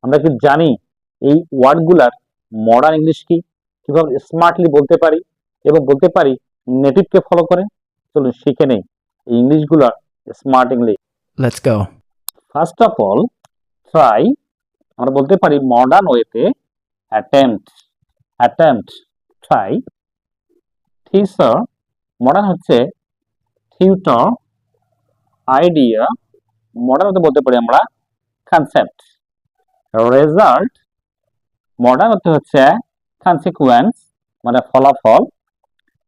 আমরা কি জানি এই ওয়ার্ডগুলার মডার্ন ইংলিশ কি, কিভাবে স্মার্টলি বলতে পারি এবং বলতে পারি নেটিভকে ফলো করে? চলুন শিখে নেই এই ইংলিশগুলার smart English. Let's go. First of all, try আমরা বলতে পারি মডার্ন ওয়েতে অ্যাটেম্পট, অ্যাটেম্পট, ট্রাই। থিসার মডার্ন হচ্ছে টিউটর, আইডিয়া মডার্ন হতে বলতে পারি আমরা কনসেপ্ট। রেজাল্ট মডার্ন হতে হচ্ছে কনসিকুয়েন্স মানে ফলাফল।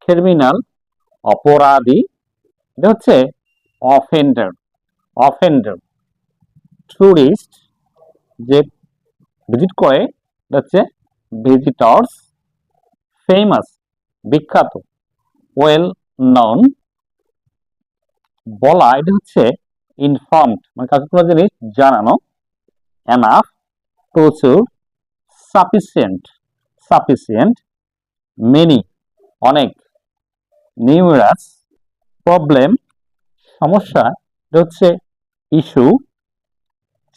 ক্রিমিনাল অপরাধী, এটা হচ্ছে অফেন্ডার, অফেন্ডার। টুরিস্ট যে ভিজিট করে এটা হচ্ছে ভিজিটর্স। ফেমাস বিখ্যাত, ওয়েল নন। বলা এটা হচ্ছে ইনফর্মড মানে কাউকে কোনো জিনিস জানানো। এনাফ প্রচুর। Sufficient, sufficient. মেনি অনেক। নিউমেরাস প্রবলেম সমস্যা, এটা হচ্ছে issue.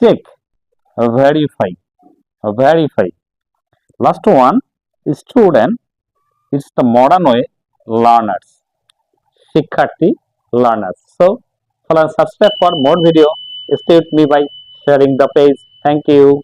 Check verify, verify. Last one student, it's the modern way learners, শিক্ষার্থী learners. So follow and subscribe for more video. Stay with me by sharing the page. Thank you.